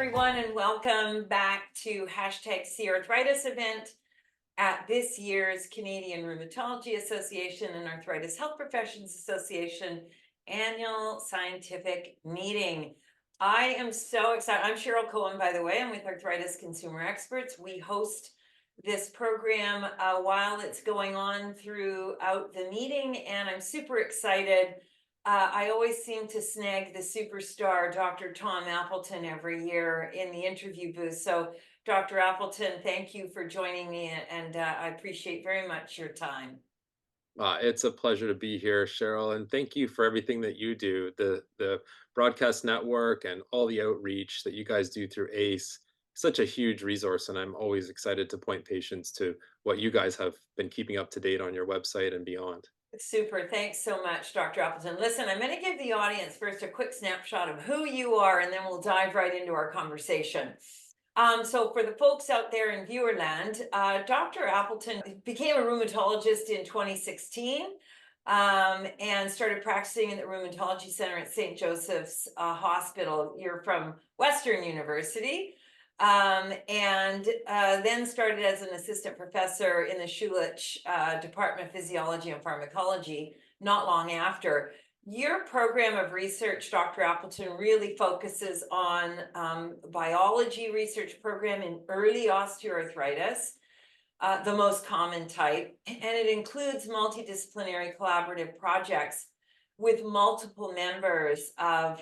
everyone, and welcome back to #CArthritis event at this year's Canadian Rheumatology Association and Arthritis Health Professions Association annual scientific meeting. I am so excited. I'm Cheryl Cohen, by the way. I'm with Arthritis Consumer Experts. We host this program while it's going on throughout the meeting, and I'm super excited. I always seem to snag the superstar, Dr. Tom Appleton, every year in the interview booth. So, Dr. Appleton, thank you for joining me, and I appreciate very much your time. It's a pleasure to be here, Cheryl, and thank you for everything that you do, the broadcast network and all the outreach that you guys do through ACE. Such a huge resource, and I'm always excited to point patients to what you guys have been keeping up to date on your website and beyond. Super. Thanks so much, Dr. Appleton. Listen, I'm going to give the audience first a quick snapshot of who you are, and then we'll dive right into our conversation. So for the folks out there in viewerland, Dr. Appleton became a rheumatologist in 2016 and started practicing in the Rheumatology Center at St. Joseph's Hospital. You're from Western University. And then started as an assistant professor in the Schulich Department of Physiology and Pharmacology not long after. Your program of research, Dr. Appleton, really focuses on biology research program in early osteoarthritis, the most common type, and it includes multidisciplinary collaborative projects with multiple members of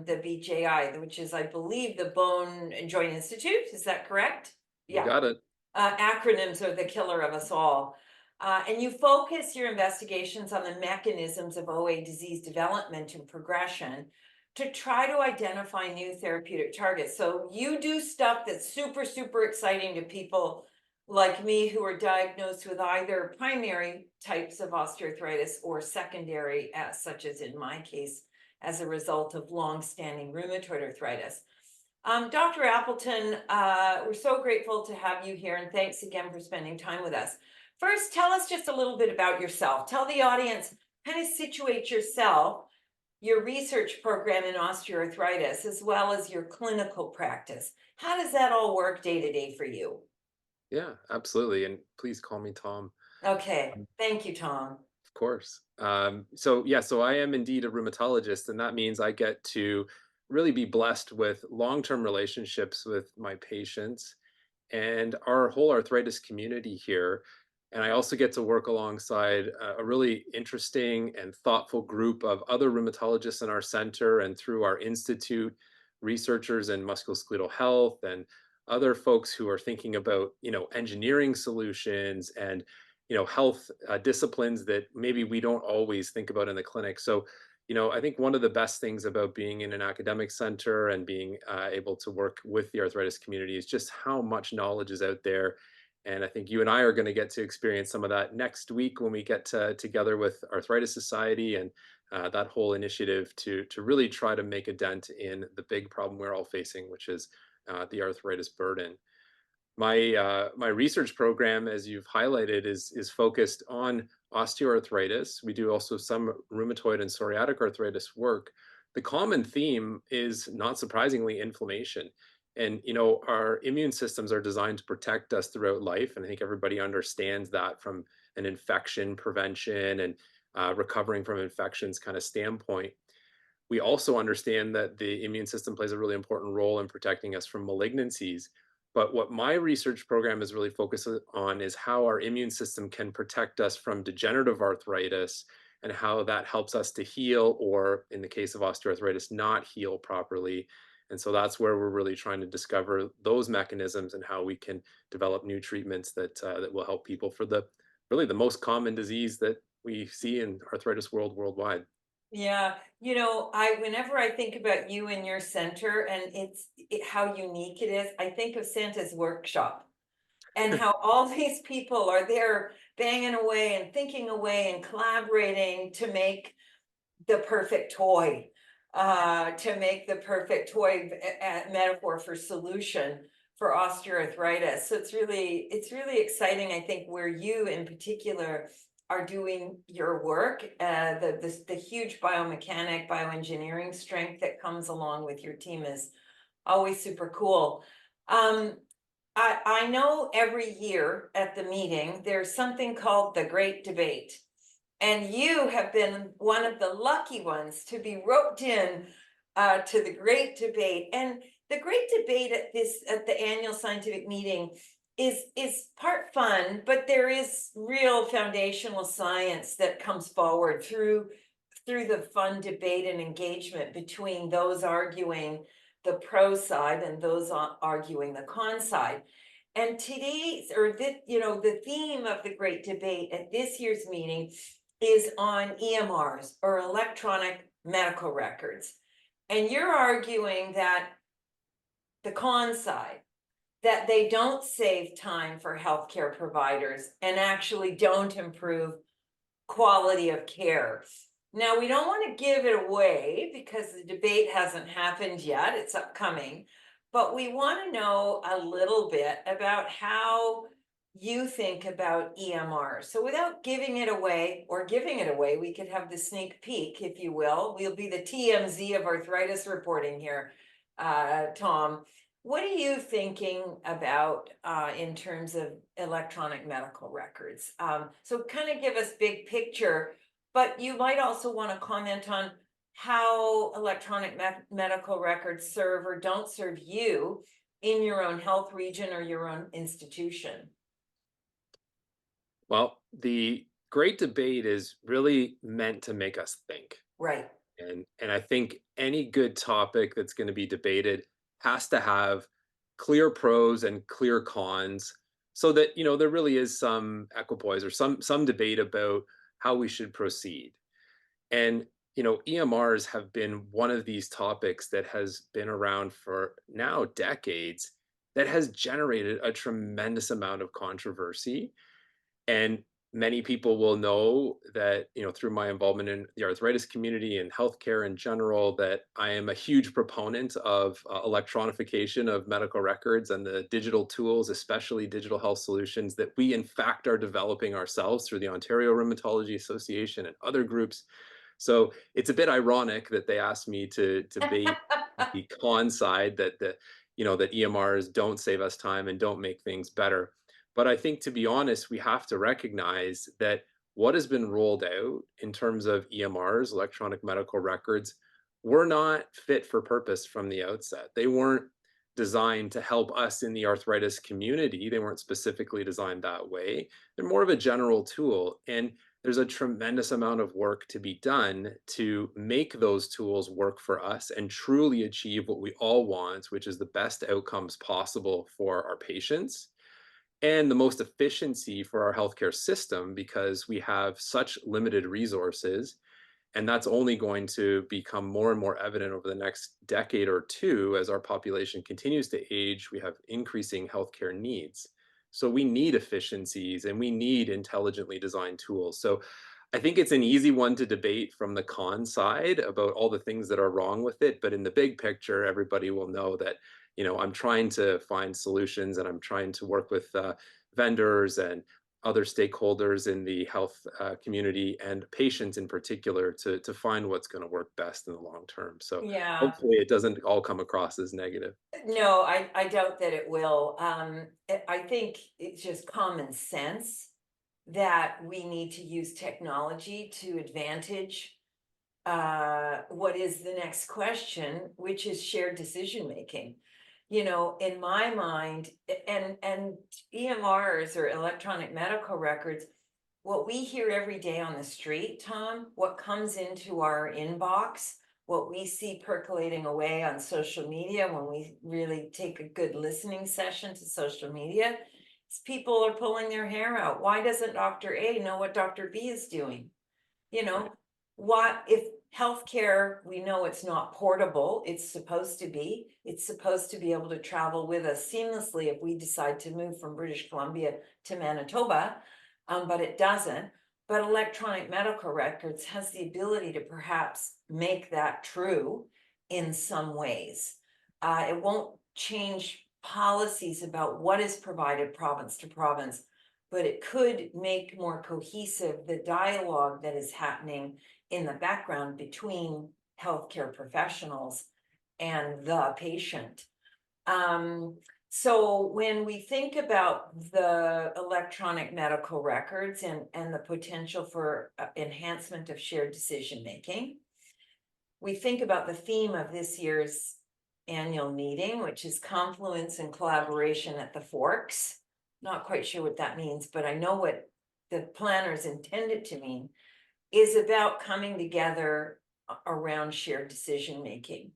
the BJI, which is, I believe, the Bone and Joint Institute. Is that correct? You Yeah. got it. Acronyms are the killer of us all. And you focus your investigations on the mechanisms of OA disease development and progression to try to identify new therapeutic targets. So you do stuff that's super, super exciting to people like me who are diagnosed with either primary types of osteoarthritis or secondary, such as in my case, as a result of long-standing rheumatoid arthritis. Dr. Appleton, we're so grateful to have you here, and thanks again for spending time with us. First, tell us just a little bit about yourself. Tell the audience, kind of situate yourself, your research program in osteoarthritis, as well as your clinical practice. How does that all work day to day for you? Yeah, absolutely. And please call me Tom. Okay, thank you, Tom. Of course. So I am indeed a rheumatologist, and that means I get to really be blessed with long-term relationships with my patients and our whole arthritis community here. And I also get to work alongside a really interesting and thoughtful group of other rheumatologists in our center and through our institute, researchers in musculoskeletal health and other folks who are thinking about, engineering solutions and, health disciplines that maybe we don't always think about in the clinic. So, I think one of the best things about being in an academic center and being able to work with the arthritis community is just how much knowledge is out there. And I think you and I are going to get to experience some of that next week when we get together with Arthritis Society and that whole initiative to really try to make a dent in the big problem we're all facing, which is the arthritis burden. My research program, as you've highlighted, is focused on osteoarthritis. We do also some rheumatoid and psoriatic arthritis work. The common theme is, not surprisingly, inflammation. And our immune systems are designed to protect us throughout life, and I think everybody understands that from an infection prevention and recovering from infections kind of standpoint. We also understand that the immune system plays a really important role in protecting us from malignancies. But what my research program is really focused on is how our immune system can protect us from degenerative arthritis and how that helps us to heal, or in the case of osteoarthritis, not heal properly. And so that's where we're really trying to discover those mechanisms and how we can develop new treatments that will help people for the really the most common disease that we see in arthritis worldwide. Yeah, I whenever I think about you and your center and how unique it is, I think of Santa's workshop and how all these people are there banging away and thinking away and collaborating to make the perfect toy, metaphor for solution for osteoarthritis. So it's really exciting, I think, where you in particular are doing your work, the huge biomechanic, bioengineering strength that comes along with your team is Always super cool. Um, I know every year at the meeting, there's something called the Great Debate. And you have been one of the lucky ones to be roped in to the Great Debate. And the Great Debate at the annual scientific meeting is part fun, but there is real foundational science that comes forward through the fun debate and engagement between those arguing the pro side and those arguing the con side. And today's, or the, the theme of the Great Debate at this year's meeting is on EMRs, or electronic medical records. And you're arguing that the con side, that they don't save time for healthcare providers and actually don't improve quality of care. Now, we don't want to give it away because the debate hasn't happened yet, it's upcoming, but we want to know a little bit about how you think about EMR. So without giving it away or giving it away, we could have the sneak peek, if you will. We'll be the TMZ of arthritis reporting here, Tom. What are you thinking about in terms of electronic medical records? So kind of give us big picture, but you might also want to comment on how electronic medical records serve or don't serve you in your own health region or your own institution. Well, the great debate is really meant to make us think. Right. And I think any good topic that's going to be debated has to have clear pros and clear cons so that, there really is some equipoise or some debate about how we should proceed. And, EMRs have been one of these topics that has been around for now decades that has generated a tremendous amount of controversy. And many people will know that, through my involvement in the arthritis community and healthcare in general, that I am a huge proponent of electronification of medical records and the digital tools, especially digital health solutions that we, in fact, are developing ourselves through the Ontario Rheumatology Association and other groups. So it's a bit ironic that they asked me to debate the con side that EMRs don't save us time and don't make things better. But I think, to be honest, we have to recognize that what has been rolled out in terms of EMRs, electronic medical records, were not fit for purpose from the outset. They weren't designed to help us in the arthritis community. They weren't specifically designed that way. They're more of a general tool. And there's a tremendous amount of work to be done to make those tools work for us and truly achieve what we all want, which is the best outcomes possible for our patients and the most efficiency for our healthcare system because we have such limited resources. And that's only going to become more and more evident over the next decade or two as our population continues to age. We have increasing healthcare needs. So we need efficiencies and we need intelligently designed tools. So I think it's an easy one to debate from the con side about all the things that are wrong with it. But in the big picture, everybody will know that, I'm trying to find solutions and I'm trying to work with vendors and other stakeholders in the health community and patients in particular to find what's going to work best in the long term. So Yeah. hopefully it doesn't all come across as negative. No, I doubt that it will. I think it's just common sense that we need to use technology to advantage what is the next question, which is shared decision making. In my mind, and EMRs or electronic medical records, what we hear every day on the street, Tom, what comes into our inbox, what we see percolating away on social media when we really take a good listening session to social media, is people are pulling their hair out. Why doesn't Dr. A know what Dr. B is doing? You know, Right. what if healthcare, we know it's not portable, it's supposed to be. It's supposed to be able to travel with us seamlessly if we decide to move from British Columbia to Manitoba, but it doesn't. But electronic medical records has the ability to perhaps make that true in some ways. It won't change policies about what is provided province to province, but it could make more cohesive the dialogue that is happening in the background between healthcare professionals and the patient. Um, so when we think about the electronic medical records and the potential for enhancement of shared decision making, we think about the theme of this year's annual meeting, which is confluence and collaboration at the forks. Not quite sure what that means, but I know what the planners intend it to mean, is about coming together around shared decision making.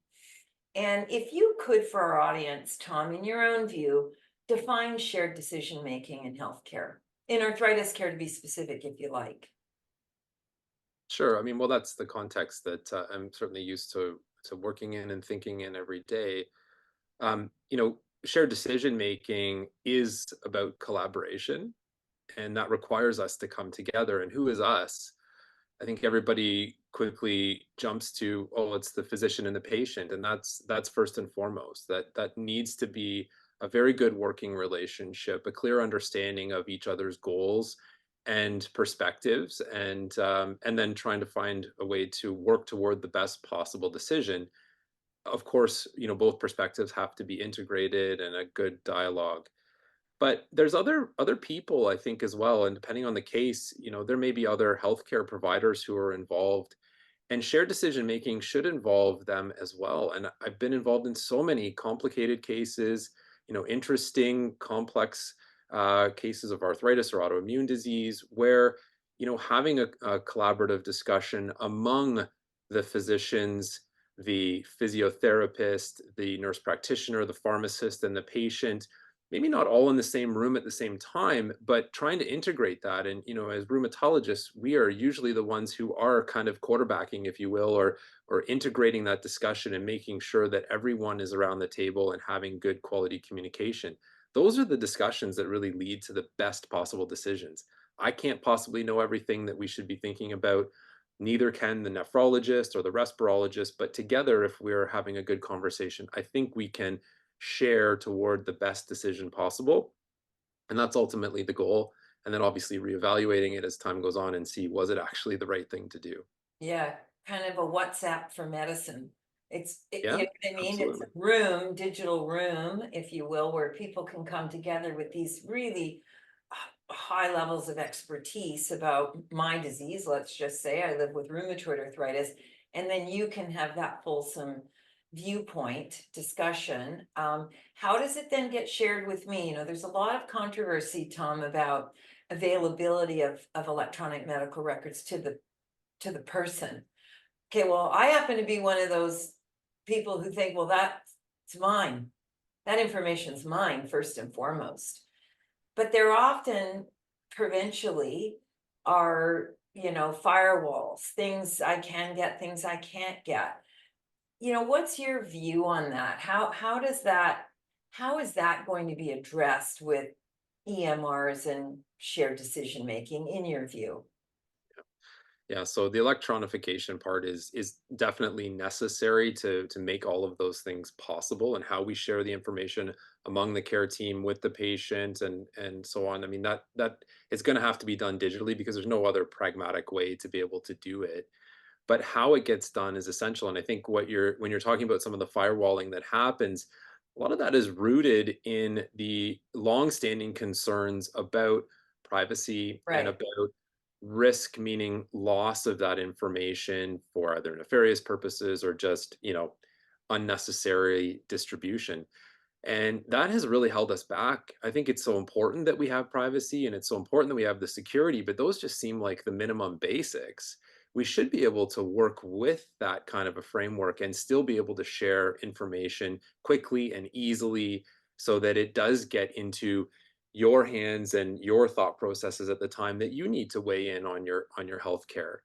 And if you could, for our audience, Tom, in your own view, define shared decision making in healthcare, in arthritis care to be specific, if you like. Sure. I mean, well, that's the context that I'm certainly used to working in and thinking in every day. Shared decision making is about collaboration, and that requires us to come together. And who is us? I think everybody quickly jumps to, oh, it's the physician and the patient, and that's first and foremost. That needs to be a very good working relationship, a clear understanding of each other's goals and perspectives, and then trying to find a way to work toward the best possible decision. Of course, both perspectives have to be integrated and a good dialogue. But there's other people, I think, as well, and depending on the case, there may be other healthcare providers who are involved, and shared decision making should involve them as well. And I've been involved in so many complicated cases, interesting, complex cases of arthritis or autoimmune disease, where having a collaborative discussion among the physicians, the physiotherapist, the nurse practitioner, the pharmacist, and the patient, maybe not all in the same room at the same time, but trying to integrate that. And as rheumatologists, we are usually the ones who are kind of quarterbacking, if you will, or integrating that discussion and making sure that everyone is around the table and having good quality communication. Those are the discussions that really lead to the best possible decisions. I can't possibly know everything that we should be thinking about. Neither can the nephrologist or the respirologist, but together, if we're having a good conversation, I think we can share toward the best decision possible. And that's ultimately the goal. And then obviously reevaluating it as time goes on and see, was it actually the right thing to do? Yeah, kind of a WhatsApp for medicine. You Yeah, know what I mean? It's a absolutely. room, digital room, if you will, where people can come together with these really high levels of expertise about my disease. Let's just say I live with rheumatoid arthritis, and then you can have that fulsome viewpoint discussion. How does it then get shared with me? There's a lot of controversy, Tom, about availability of electronic medical records to the person. Okay, well, I happen to be one of those people who think, well, that's mine. That information's mine first and foremost. But there often provincially are, firewalls, things I can get, things I can't get. What's your view on that? How is that going to be addressed with EMRs and shared decision making in your view? Yeah, so the electronification part is definitely necessary to make all of those things possible, and how we share the information among the care team with the patient and so on. I mean, that it's going to have to be done digitally because there's no other pragmatic way to be able to do it. But how it gets done is essential. And I think when you're talking about some of the firewalling that happens, a lot of that is rooted in the longstanding concerns about privacy and Right. about risk, meaning loss of that information for either nefarious purposes or just, unnecessary distribution. And that has really held us back. I think it's so important that we have privacy and it's so important that we have the security, but those just seem like the minimum basics. We should be able to work with that kind of a framework and still be able to share information quickly and easily so that it does get into your hands and your thought processes at the time that you need to weigh in on your healthcare.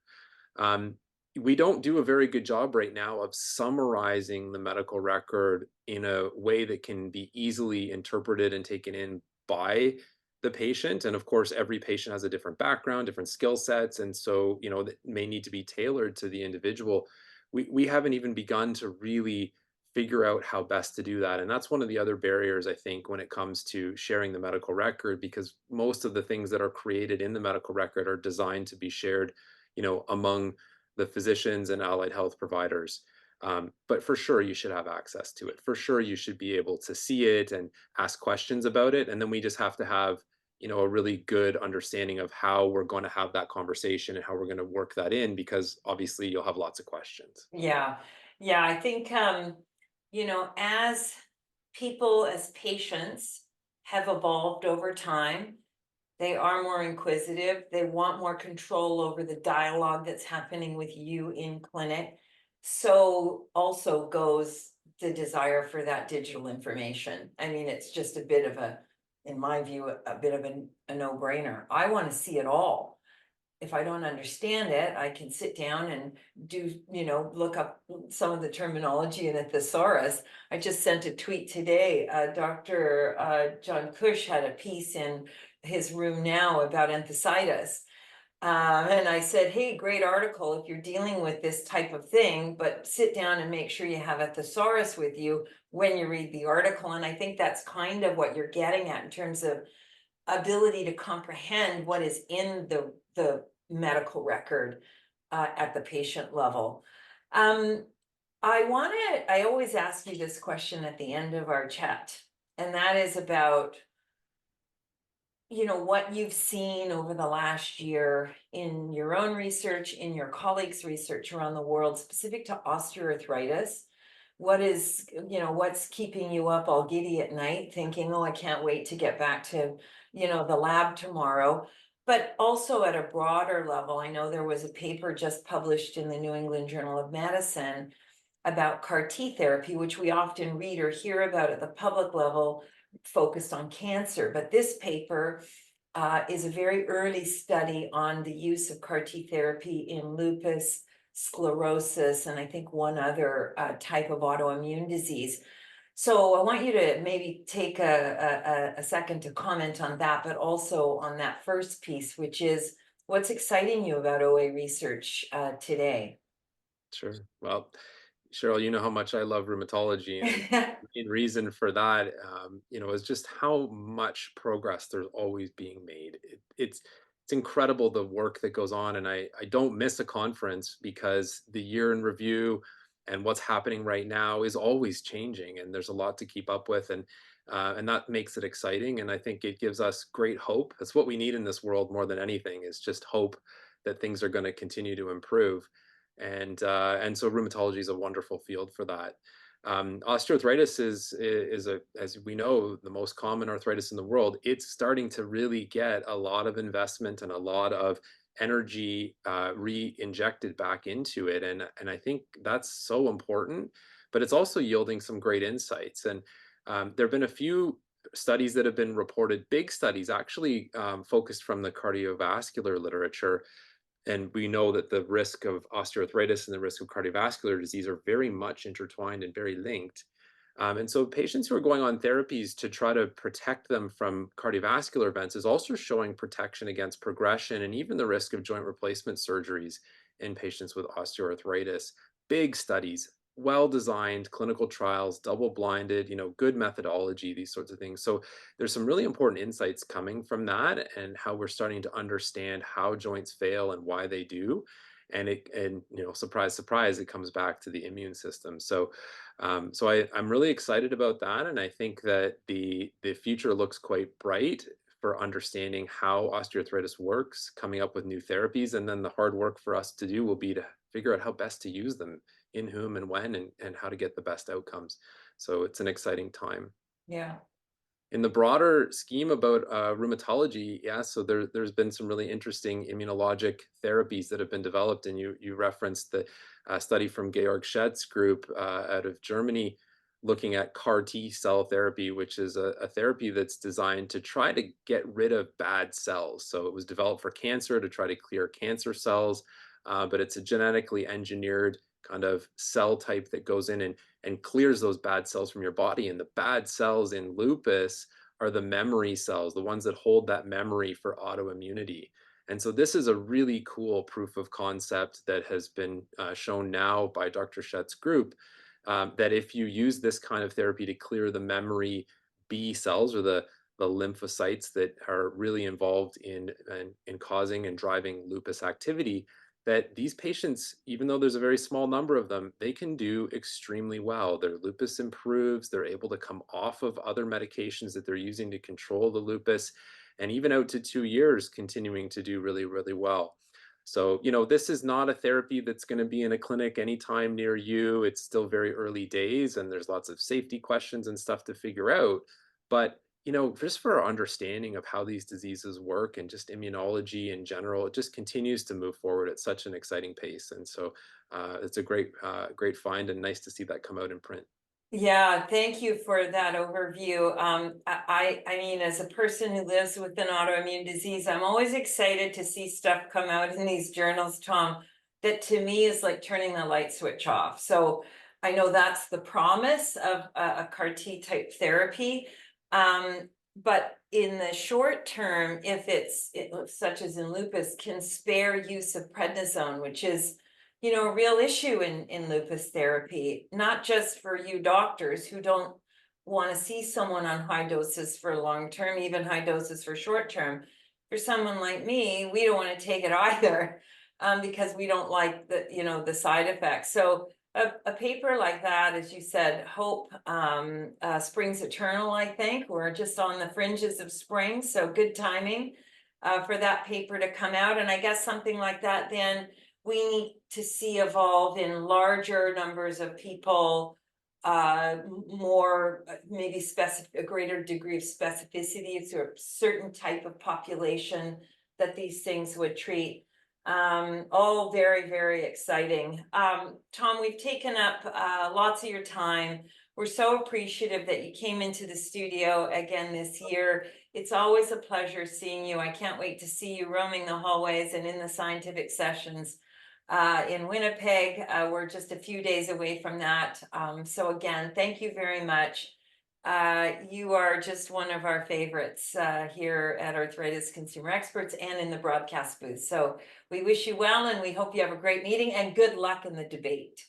Um, we don't do a very good job right now of summarizing the medical record in a way that can be easily interpreted and taken in by the patient. And of course, every patient has a different background, different skill sets. And so, that may need to be tailored to the individual. We haven't even begun to really figure out how best to do that. And that's one of the other barriers, I think, when it comes to sharing the medical record, because most of the things that are created in the medical record are designed to be shared among the physicians and allied health providers. But for sure, you should have access to it. For sure, you should be able to see it and ask questions about it. And then we just have to have, a really good understanding of how we're going to have that conversation and how we're going to work that in, because obviously you'll have lots of questions. Yeah. Yeah, I think as people, as patients have evolved over time, they are more inquisitive. They want more control over the dialogue that's happening with you in clinic. So also goes the desire for that digital information. I mean, it's just a bit of in my view, a bit of a no-brainer. I want to see it all. If I don't understand it, I can sit down and look up some of the terminology in a thesaurus. I just sent a tweet today. Dr. John Cush had a piece in his room now about enthesitis. And I said, hey, great article if you're dealing with this type of thing, but sit down and make sure you have a thesaurus with you when you read the article. And I think that's kind of what you're getting at in terms of ability to comprehend what is in the medical record at the patient level. Um, I always ask you this question at the end of our chat, and that is about, what you've seen over the last year in your own research, in your colleagues' research around the world, specific to osteoarthritis. What's keeping you up all giddy at night, thinking, oh, I can't wait to get back to, the lab tomorrow. But also at a broader level, I know there was a paper just published in the New England Journal of Medicine about CAR T therapy, which we often read or hear about at the public level, focused on cancer. But this paper is a very early study on the use of CAR T therapy in lupus, sclerosis, and I think one other type of autoimmune disease. So I want you to maybe take a second to comment on that, but also on that first piece, which is what's exciting you about OA research today. Sure. Well, Cheryl, you know how much I love rheumatology, and the main reason for that, is just how much progress there's always being made. It's incredible the work that goes on, and I don't miss a conference because the year in review and what's happening right now is always changing, and there's a lot to keep up with, and that makes it exciting, and I think it gives us great hope. That's what we need in this world more than anything, is just hope that things are going to continue to improve. And so rheumatology is a wonderful field for that. Osteoarthritis is as we know, the most common arthritis in the world. It's starting to really get a lot of investment and a lot of energy re-injected back into it, and I think that's so important. But it's also yielding some great insights, and there have been a few studies that have been reported, big studies actually, focused from the cardiovascular literature, and we know that the risk of osteoarthritis and the risk of cardiovascular disease are very much intertwined and very linked. And so patients who are going on therapies to try to protect them from cardiovascular events is also showing protection against progression and even the risk of joint replacement surgeries in patients with osteoarthritis. Big studies, well designed clinical trials, double blinded, good methodology, these sorts of things. So there's some really important insights coming from that, and how we're starting to understand how joints fail and why they do. And surprise, surprise, it comes back to the immune system. So I'm really excited about that, and I think that the future looks quite bright for understanding how osteoarthritis works, coming up with new therapies, and then the hard work for us to do will be to figure out how best to use them, in whom and when, and how to get the best outcomes. So it's an exciting time. Yeah. In the broader scheme about rheumatology, yeah, so there's been some really interesting immunologic therapies that have been developed, and you referenced the study from Georg Schett's group out of Germany, looking at CAR T cell therapy, which is a therapy that's designed to try to get rid of bad cells. So it was developed for cancer to try to clear cancer cells, but it's a genetically engineered kind of cell type that goes in and clears those bad cells from your body. And the bad cells in lupus are the memory cells, the ones that hold that memory for autoimmunity. And so this is a really cool proof of concept that has been shown now by Dr. Schett's group, that if you use this kind of therapy to clear the memory B cells, or the lymphocytes that are really involved in causing and driving lupus activity, that these patients, even though there's a very small number of them, they can do extremely well. Their lupus improves, they're able to come off of other medications that they're using to control the lupus, and even out to 2 years, continuing to do really, really well. So, this is not a therapy that's going to be in a clinic anytime near you. It's still very early days, and there's lots of safety questions and stuff to figure out. But just for our understanding of how these diseases work and just immunology in general, it just continues to move forward at such an exciting pace. And so it's a great find and nice to see that come out in print. Yeah, thank you for that overview. I mean, as a person who lives with an autoimmune disease, I'm always excited to see stuff come out in these journals, Tom, that to me is like turning the light switch off. So I know that's the promise of a CAR T type therapy. But in the short term, if such as in lupus, can spare use of prednisone, which is a real issue in lupus therapy, not just for you doctors who don't want to see someone on high doses for long term, even high doses for short term. For someone like me, we don't want to take it either, because we don't like the side effects. So a paper like that, as you said, hope springs eternal. I think we're just on the fringes of spring, so good timing for that paper to come out. And I guess something like that then we need to see evolve in larger numbers of people, more maybe a greater degree of specificity to a certain type of population that these things would treat. All very, very exciting. Tom, we've taken up lots of your time. We're so appreciative that you came into the studio again this year. It's always a pleasure seeing you. I can't wait to see you roaming the hallways and in the scientific sessions in Winnipeg. We're just a few days away from that. So again, thank you very much. You are just one of our favorites here at Arthritis Consumer Experts and in the broadcast booth. So we wish you well, and we hope you have a great meeting and good luck in the debate.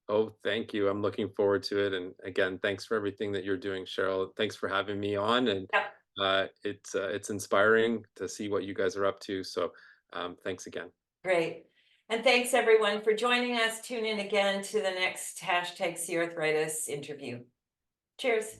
Oh, thank you. I'm looking forward to it. And again, thanks for everything that you're doing, Cheryl. Thanks for having me on. And Yep, it's inspiring to see what you guys are up to. So thanks again. great. And thanks everyone for joining us. Tune in again to the next #CARthritis interview. Cheers.